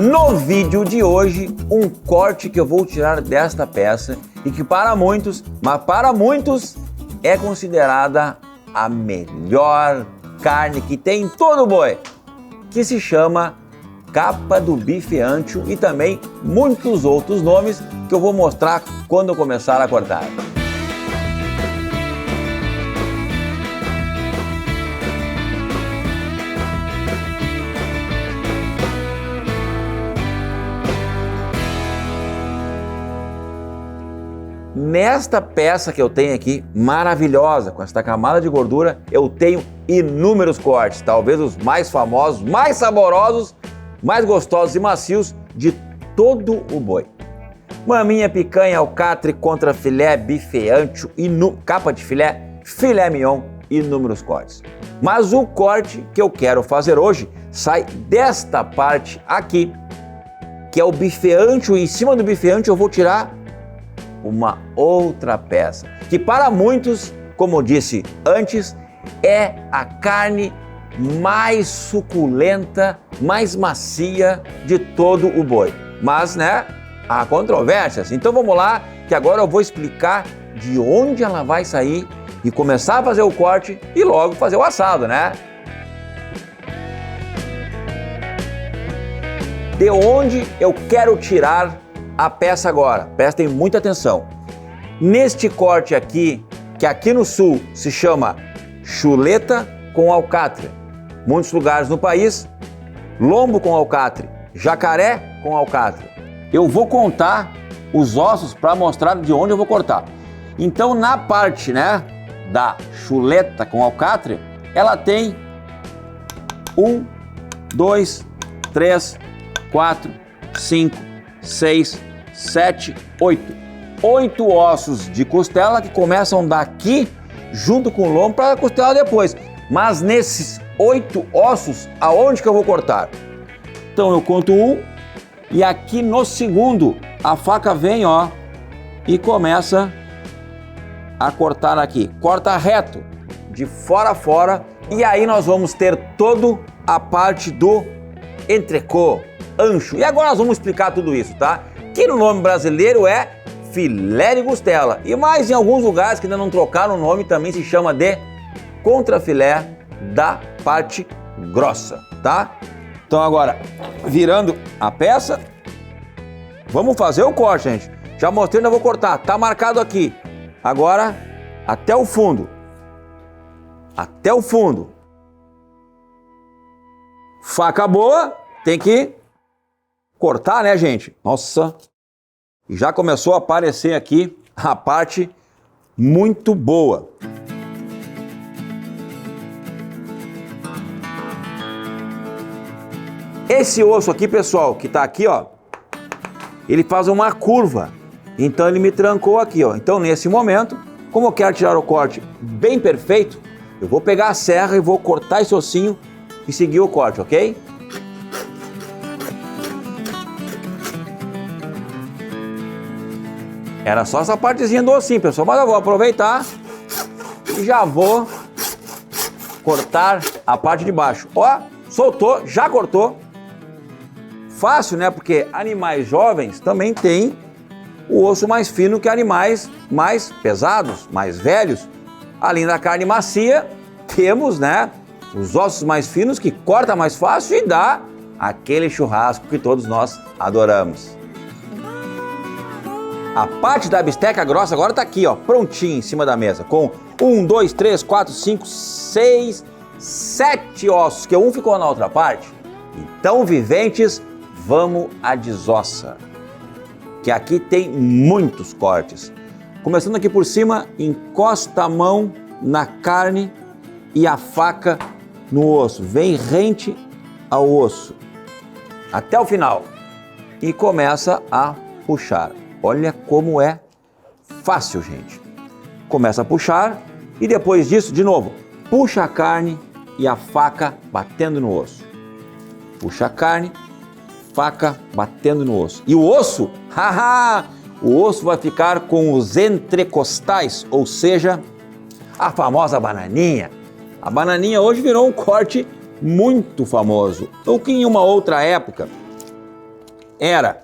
No vídeo de hoje, um corte que eu vou tirar desta peça e que para muitos, mas para muitos, é considerada a melhor carne que tem em todo o boi, que se chama capa do bife ancho e também muitos outros nomes que eu vou mostrar quando eu começar a cortar. Nesta peça que eu tenho aqui, maravilhosa, com esta camada de gordura, eu tenho inúmeros cortes, talvez os mais famosos, mais saborosos, mais gostosos e macios de todo o boi. Maminha, picanha, alcatre, contra filé, bife ancho, capa de filé, filé mignon, inúmeros cortes. Mas o corte que eu quero fazer hoje sai desta parte aqui, que é o bife ancho, e em cima do bife ancho eu vou tirar uma outra peça, que para muitos, como eu disse antes, é a carne mais suculenta, mais macia de todo o boi. Mas, né, há controvérsias. Então vamos lá, que agora eu vou explicar de onde ela vai sair e começar a fazer o corte e logo fazer o assado, né? De onde eu quero tirar a peça agora? Prestem muita atenção. Neste corte aqui, que aqui no sul se chama chuleta com alcatre, muitos lugares no país, lombo com alcatre, jacaré com alcatre. Eu vou contar os ossos para mostrar de onde eu vou cortar. Então na parte, né, da chuleta com alcatre, ela tem 1, 2, 3, 4, 5, 6, 7, 8. 8 ossos de costela que começam daqui junto com o lombo para a costela depois. Mas nesses 8 ossos, aonde que eu vou cortar? Então eu conto 1 e aqui no segundo a faca vem, ó, e começa a cortar aqui. Corta reto, de fora a fora, e aí nós vamos ter toda a parte do entrecô, ancho. E agora nós vamos explicar tudo isso, tá? Que no nome brasileiro é filé de costela. E mais em alguns lugares que ainda não trocaram o nome, também se chama de contrafilé da parte grossa, tá? Então agora, virando a peça, vamos fazer o corte, gente. Já mostrei onde eu vou cortar, tá marcado aqui. Agora, até o fundo. Até o fundo. Faca boa, tem que cortar, né, gente? Nossa, já começou a aparecer aqui a parte muito boa. Esse osso aqui, pessoal, que tá aqui, ó, ele faz uma curva. Então ele me trancou aqui, ó. Então nesse momento, como eu quero tirar o corte bem perfeito, eu vou pegar a serra e vou cortar esse ossinho e seguir o corte, ok? Era só essa partezinha do ossinho, pessoal, mas eu vou aproveitar e já vou cortar a parte de baixo. Ó, soltou, já cortou. Fácil, né? Porque animais jovens também têm o osso mais fino que animais mais pesados, mais velhos. Além da carne macia, temos, né, os ossos mais finos que corta mais fácil e dá aquele churrasco que todos nós adoramos. A parte da bisteca grossa agora tá aqui, ó, prontinha em cima da mesa, com 1, 2, 3, 4, 5, 6, 7 ossos, que um ficou na outra parte. Então, viventes, vamos à desossa, que aqui tem muitos cortes. Começando aqui por cima, encosta a mão na carne e a faca no osso. Vem rente ao osso, até o final, e começa a puxar. Olha como é fácil, gente. Começa a puxar e depois disso, de novo, puxa a carne e a faca batendo no osso. Puxa a carne, faca batendo no osso. E o osso, haha, o osso vai ficar com os entrecostais, ou seja, a famosa bananinha. A bananinha hoje virou um corte muito famoso. O que em uma outra época era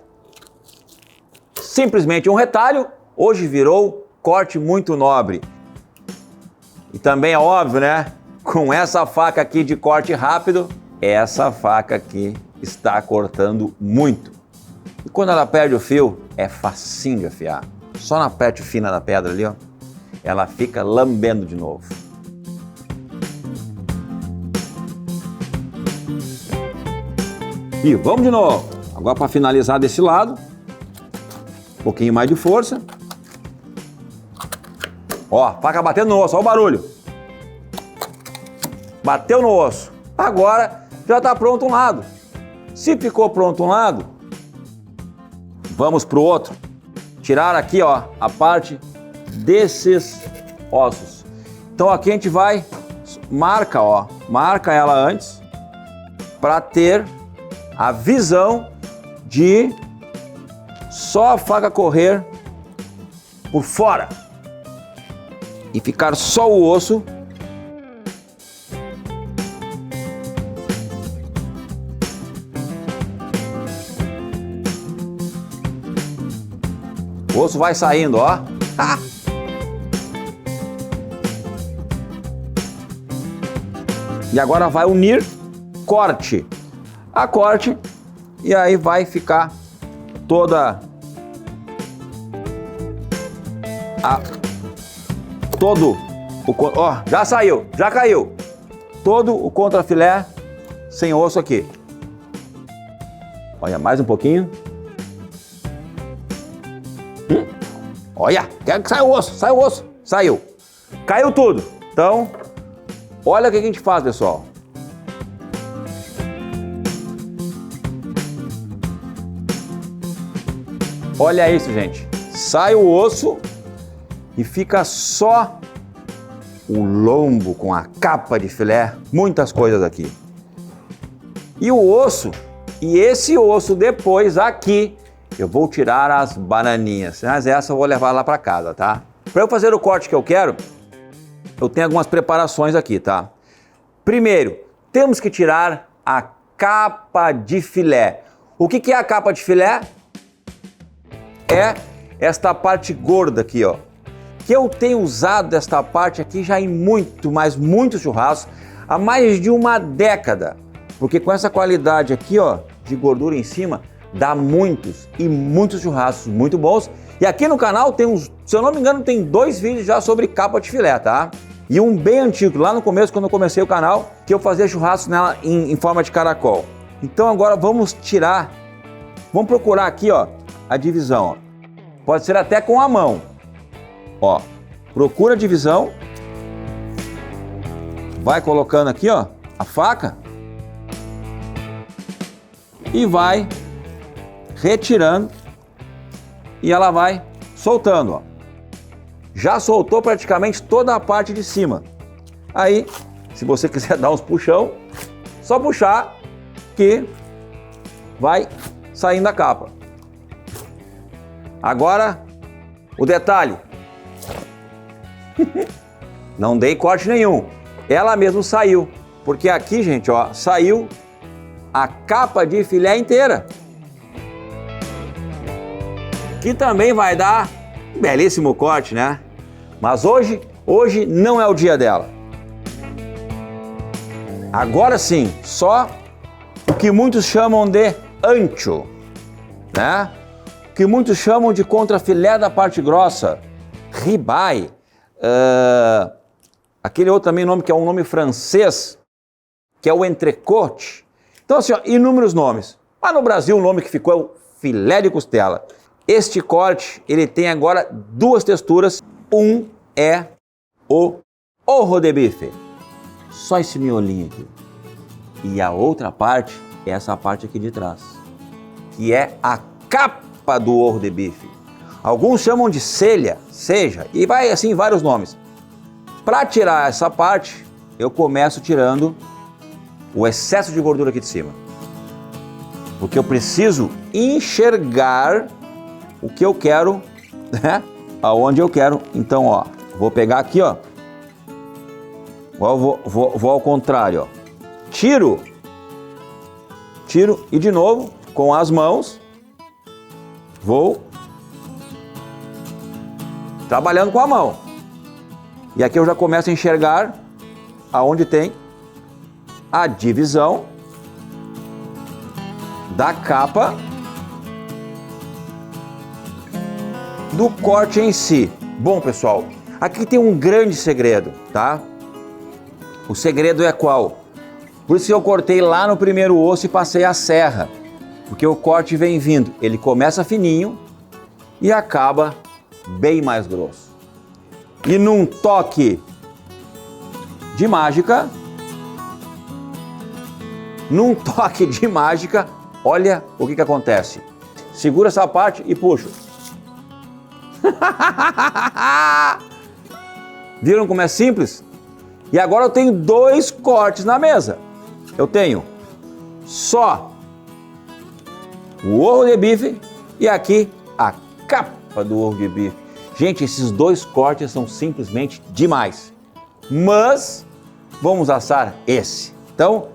simplesmente um retalho, hoje virou corte muito nobre. E também é óbvio, né? Com essa faca aqui de corte rápido, essa faca aqui está cortando muito. E quando ela perde o fio, é facinho de afiar. Só na parte fina da pedra ali, ó, ela fica lambendo de novo. E vamos de novo. Agora para finalizar desse lado, um pouquinho mais de força. Ó, faca batendo no osso, ó o barulho. Bateu no osso. Agora já está pronto um lado. Se ficou pronto um lado, vamos para o outro. Tirar aqui, ó, a parte desses ossos. Então aqui a gente vai, marca ela antes, para ter a visão de só a faca correr por fora e ficar só o osso. O osso vai saindo, ó. E agora vai unir corte a corte e aí vai ficar toda ó, já saiu, já caiu. Todo o contrafilé sem osso aqui. Olha, mais um pouquinho. Olha, quero que saia o osso, saiu. Caiu tudo. Então, olha o que a gente faz, pessoal. Olha isso, gente. Sai o osso e fica só o lombo com a capa de filé, muitas coisas aqui. E o osso, e esse osso depois aqui, eu vou tirar as bananinhas, mas essa eu vou levar lá para casa, tá? Para eu fazer o corte que eu quero, eu tenho algumas preparações aqui, tá? Primeiro, temos que tirar a capa de filé. O que é a capa de filé? É esta parte gorda aqui, ó. Que eu tenho usado esta parte aqui já em muitos churrascos há mais de uma década. Porque com essa qualidade aqui, ó, de gordura em cima, dá muitos churrascos muito bons. E aqui no canal tem uns, se eu não me engano, tem 2 vídeos já sobre capa de filé, tá? E um bem antigo, lá no começo, quando eu comecei o canal, que eu fazia churrasco nela em forma de caracol. Então agora vamos tirar, vamos procurar aqui, ó, a divisão, ó. Pode ser até com a mão. Ó, procura a divisão. Vai colocando aqui, ó, a faca. E vai retirando. E ela vai soltando, ó. Já soltou praticamente toda a parte de cima. Aí, se você quiser dar uns puxão, só puxar que vai saindo a capa. Agora, o detalhe. Não dei corte nenhum. Ela mesmo saiu. Porque aqui, gente, ó, saiu a capa de filé inteira. Que também vai dar um belíssimo corte, né? Mas hoje não é o dia dela. Agora sim, só o que muitos chamam de ancho, né? O que muitos chamam de contrafilé da parte grossa, ribeye, aquele outro também nome que é um nome francês, que é o entrecôte. Então assim, ó, inúmeros nomes. Mas no Brasil o nome que ficou é o filé de costela. Este corte, ele tem agora 2 texturas. Um é o ojo de bife, só esse miolinho aqui. E a outra parte é essa parte aqui de trás, que é a capa do ojo de bife. Alguns chamam de seja, e vai assim vários nomes. Para tirar essa parte, eu começo tirando o excesso de gordura aqui de cima. Porque eu preciso enxergar o que eu quero, né? Aonde eu quero. Então, ó, vou pegar aqui, ó. Vou ao contrário, ó. Tiro e de novo, com as mãos, Vou trabalhando com a mão. E aqui eu já começo a enxergar aonde tem a divisão da capa do corte em si. Bom, pessoal, aqui tem um grande segredo, tá? O segredo é qual? Por isso que eu cortei lá no primeiro osso e passei a serra, porque o corte vem vindo. Ele começa fininho e acaba bem mais grosso. E num toque de mágica, olha o que acontece. Segura essa parte e puxa. Viram como é simples? E agora eu tenho dois cortes na mesa. Eu tenho só o ovo de bife e aqui a capa do ovo de bife. Gente, esses dois cortes são simplesmente demais. Mas vamos assar esse. Então,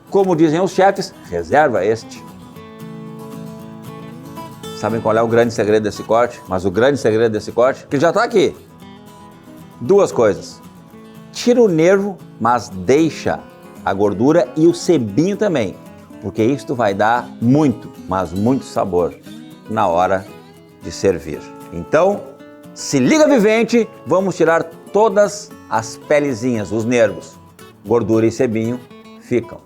como dizem os chefes, reserva este. Sabem qual é o grande segredo desse corte? Mas o grande segredo desse corte, que já está aqui. Duas coisas. Tira o nervo, mas deixa a gordura e o sebinho também. Porque isto vai dar muito, mas muito sabor na hora de servir. Então, se liga vivente, vamos tirar todas as pelezinhas, os nervos. Gordura e sebinho ficam.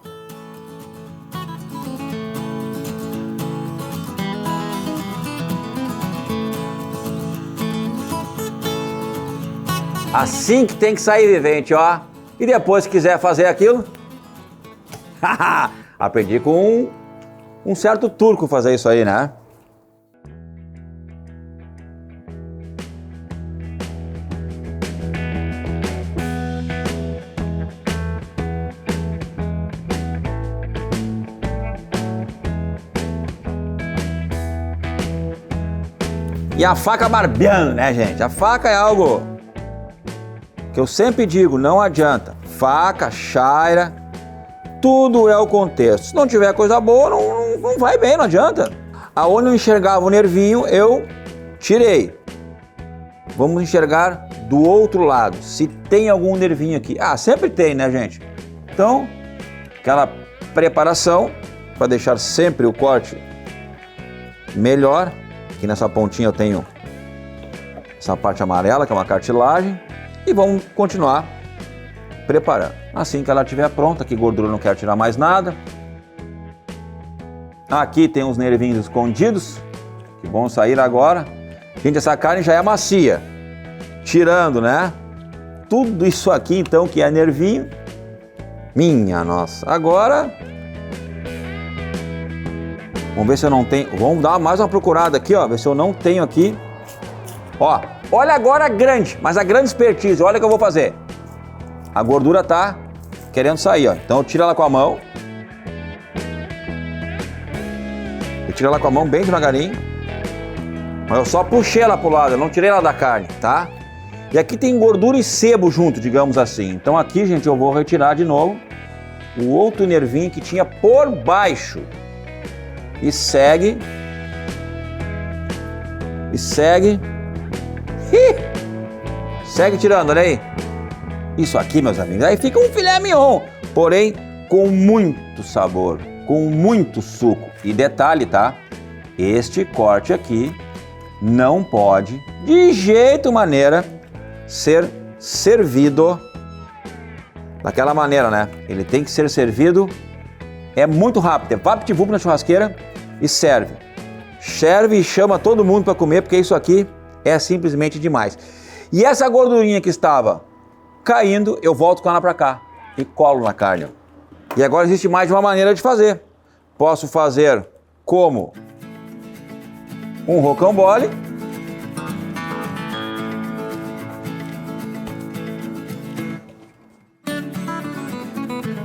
Assim que tem que sair vivente, ó. E depois, se quiser fazer aquilo, aprendi com um certo turco fazer isso aí, né? E a faca barbeando, né, gente? A faca é algo que eu sempre digo, não adianta. Faca, chaira, tudo é o contexto. Se não tiver coisa boa, não vai bem, não adianta. Aonde eu enxergava o nervinho, eu tirei. Vamos enxergar do outro lado, se tem algum nervinho aqui. Ah, sempre tem, né, gente? Então, aquela preparação para deixar sempre o corte melhor. Aqui nessa pontinha eu tenho essa parte amarela, que é uma cartilagem. E vamos continuar preparando. Assim que ela estiver pronta, que gordura não quero tirar mais nada. Aqui tem uns nervinhos escondidos, que vão sair agora. Gente, essa carne já é macia. Tirando, né? Tudo isso aqui, então, que é nervinho. Minha nossa. Agora, vamos ver se eu não tenho. Vamos dar mais uma procurada aqui, ó. Ver se eu não tenho aqui. Ó. Olha agora a grande, mas a grande expertise, olha o que eu vou fazer. A gordura tá querendo sair, ó. Então eu tiro ela com a mão. Eu tiro ela com a mão bem devagarinho. Mas eu só puxei ela pro lado, eu não tirei ela da carne, tá? E aqui tem gordura e sebo junto, digamos assim. Então aqui, gente, eu vou retirar de novo o outro nervinho que tinha por baixo. E segue. E segue. Segue tirando, olha aí. Isso aqui, meus amigos, aí fica um filé mignon, porém com muito sabor, com muito suco. E detalhe, tá? Este corte aqui não pode, de jeito maneira, ser servido daquela maneira, né? Ele tem que ser servido, é muito rápido, é vapt-vupt na churrasqueira e serve. Serve e chama todo mundo para comer, porque isso aqui é simplesmente demais. E essa gordurinha que estava caindo, eu volto com ela para cá e colo na carne. E agora existe mais de uma maneira de fazer. Posso fazer como um rocambole.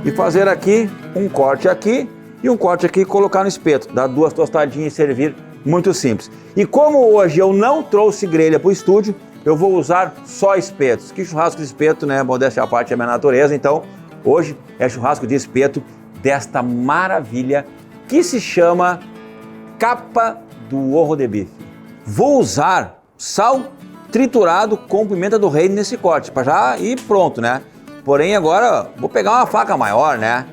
E fazer aqui um corte aqui e um corte aqui e colocar no espeto. Dar duas tostadinhas e servir. Muito simples. E como hoje eu não trouxe grelha para o estúdio, eu vou usar só espetos. Que churrasco de espeto, né? Modéstia à parte é a minha natureza. Então, hoje é churrasco de espeto desta maravilha que se chama capa do ovo de bife. Vou usar sal triturado com pimenta do reino nesse corte, para já ir pronto, né? Porém agora vou pegar uma faca maior, né?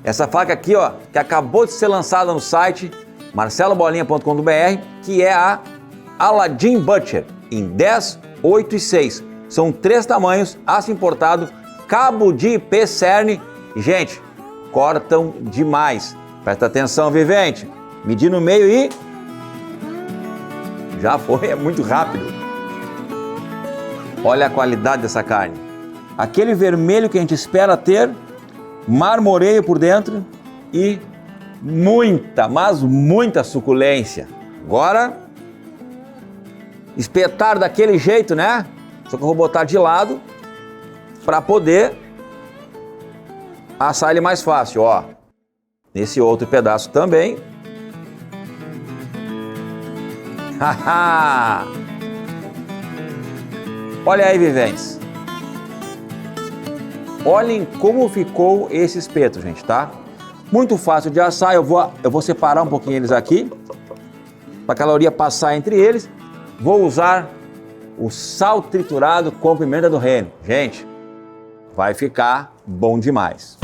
Essa faca aqui, ó, que acabou de ser lançada no site marcelobolinha.com.br, que é a Aladdin Butcher, em 10, 8 e 6. São 3 tamanhos, aço importado, cabo de IP cerne. E, gente, cortam demais. Presta atenção, vivente. Medir no meio e... já foi, é muito rápido. Olha a qualidade dessa carne. Aquele vermelho que a gente espera ter, marmoreio por dentro e muita, mas muita suculência. Agora, espetar daquele jeito, né? Só que eu vou botar de lado para poder assar ele mais fácil, ó. Nesse outro pedaço também. Haha! Olha aí, viventes. Olhem como ficou esse espeto, gente, tá? Muito fácil de assar. Eu vou separar um pouquinho eles aqui, para a caloria passar entre eles. Vou usar o sal triturado com pimenta do reino. Gente, vai ficar bom demais.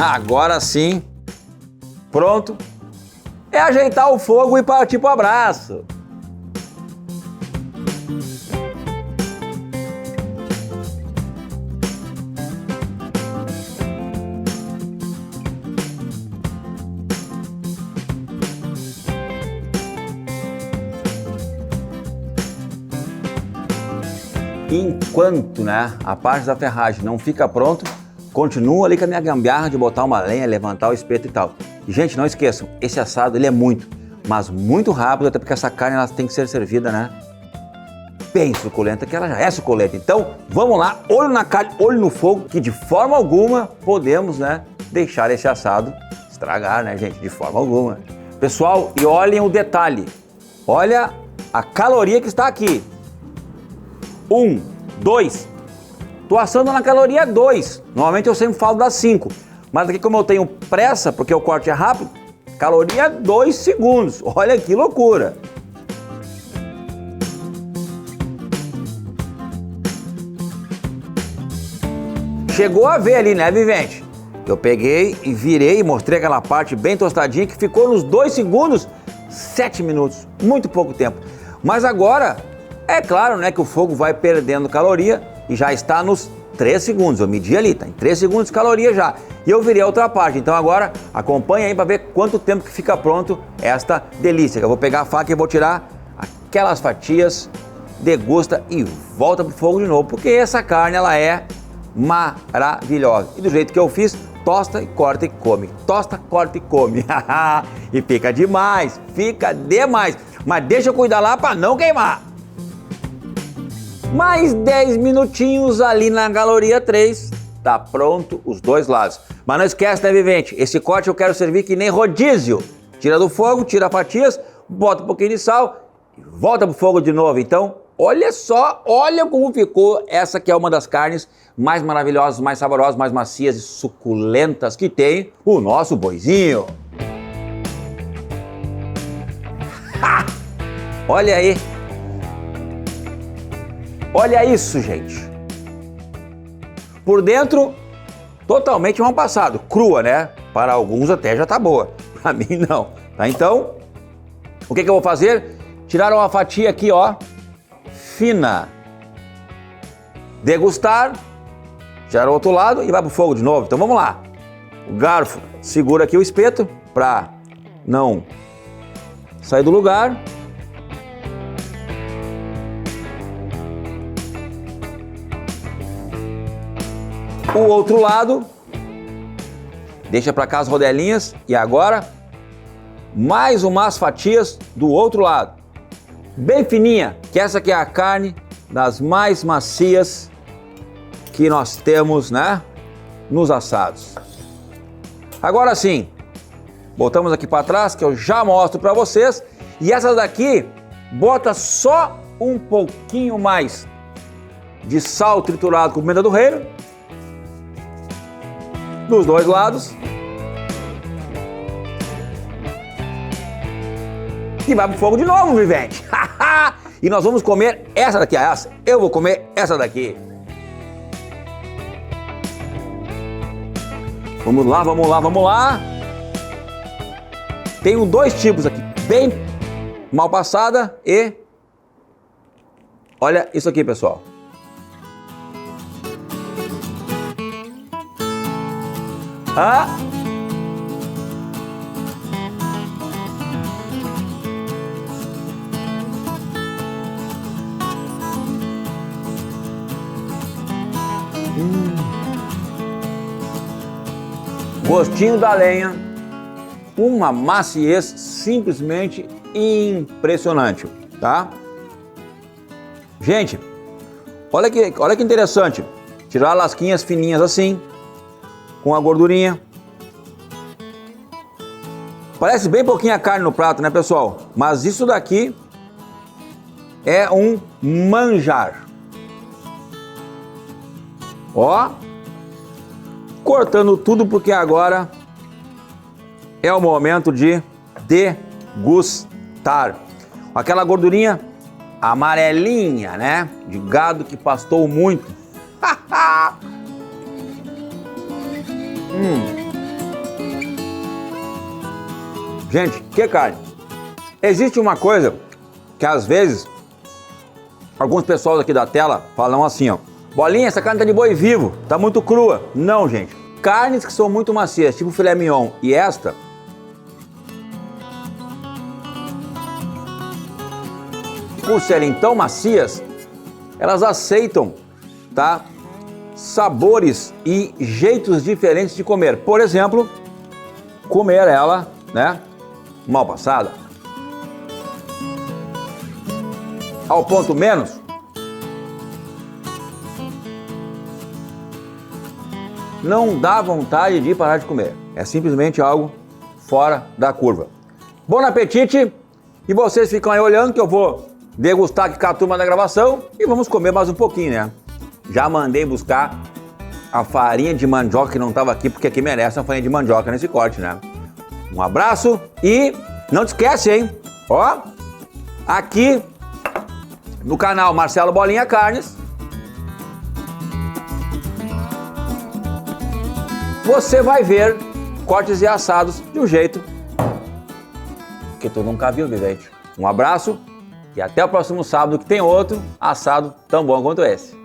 Agora sim, pronto, é ajeitar o fogo e partir pro abraço. Enquanto, né, a parte da ferragem não fica pronto, continuo ali com a minha gambiarra de botar uma lenha, levantar o espeto e tal. E, gente, não esqueçam, esse assado ele é muito, mas muito rápido, até porque essa carne ela tem que ser servida, né? Bem suculenta, que ela já é suculenta. Então, vamos lá, olho na carne, olho no fogo, que de forma alguma podemos, né, deixar esse assado estragar, né, gente? De forma alguma. Pessoal, e olhem o detalhe. Olha a caloria que está aqui. 1, 2. Tô assando na caloria 2. Normalmente eu sempre falo das 5. Mas aqui, como eu tenho pressa, porque o corte é rápido, caloria 2 segundos. Olha que loucura. Chegou a ver ali, né, vivente? Eu peguei e virei e mostrei aquela parte bem tostadinha que ficou nos 2 segundos, 7 minutos. Muito pouco tempo. Mas agora, é claro, né, que o fogo vai perdendo caloria e já está nos 3 segundos. Eu medi ali, tá em 3 segundos de caloria já. E eu virei a outra parte. Então agora acompanha aí para ver quanto tempo que fica pronto esta delícia. Eu vou pegar a faca e vou tirar aquelas fatias, degusta e volta pro fogo de novo, porque essa carne ela é maravilhosa. E do jeito que eu fiz, tosta e corta e come. Tosta, corta e come. E fica demais, fica demais. Mas deixa eu cuidar lá para não queimar. Mais 10 minutinhos ali na caloria 3, tá pronto os 2 lados. Mas não esquece, né, vivente? Esse corte eu quero servir que nem rodízio. Tira do fogo, tira fatias, bota um pouquinho de sal e volta pro fogo de novo. Então, olha só, olha como ficou. Essa que é uma das carnes mais maravilhosas, mais saborosas, mais macias e suculentas que tem o nosso boizinho. Ha! Olha aí. Olha isso, gente. Por dentro, totalmente mal passado. Crua, né? Para alguns até já tá boa. Para mim, não. Tá? Então, o que eu vou fazer? Tirar uma fatia aqui, ó, fina. Degustar. Tirar o outro lado e vai pro fogo de novo. Então, vamos lá. O garfo segura aqui o espeto para não sair do lugar. O outro lado, deixa para cá as rodelinhas e agora mais umas fatias do outro lado, bem fininha, que essa aqui é a carne das mais macias que nós temos, né, nos assados. Agora sim, botamos aqui para trás que eu já mostro para vocês e essa daqui bota só um pouquinho mais de sal triturado com pimenta do reino, dos dois lados. E vai pro fogo de novo, vivente. E nós vamos comer essa daqui, eu vou comer essa daqui. Vamos lá, vamos lá, vamos lá. Tenho dois tipos aqui, bem mal passada e... Olha isso aqui, pessoal. Gostinho da lenha, uma maciez simplesmente impressionante, tá? Gente, olha que interessante, tirar lasquinhas fininhas assim, com a gordurinha. Parece bem pouquinha carne no prato, né, pessoal? Mas isso daqui é um manjar. Ó, cortando tudo porque agora é o momento de degustar. Aquela gordurinha amarelinha, né? De gado que pastou muito. Gente, que carne? Existe uma coisa que às vezes alguns pessoal aqui da tela falam assim, ó: Bolinha, essa carne tá de boi vivo, tá muito crua. Não, gente. Carnes que são muito macias, tipo filé mignon e esta, por serem tão macias, elas aceitam, tá, sabores e jeitos diferentes de comer. Por exemplo, comer ela, né, mal passada, ao ponto menos, não dá vontade de parar de comer. É simplesmente algo fora da curva. Bom apetite! E vocês ficam aí olhando que eu vou degustar aqui com a turma da gravação e vamos comer mais um pouquinho, né? Já mandei buscar a farinha de mandioca que não estava aqui, porque aqui merece uma farinha de mandioca nesse corte, né? Um abraço e não te esquece, hein? Ó, aqui no canal Marcelo Bolinha Carnes, você vai ver cortes e assados de um jeito que tu nunca viu, vivente. Um abraço e até o próximo sábado, que tem outro assado tão bom quanto esse.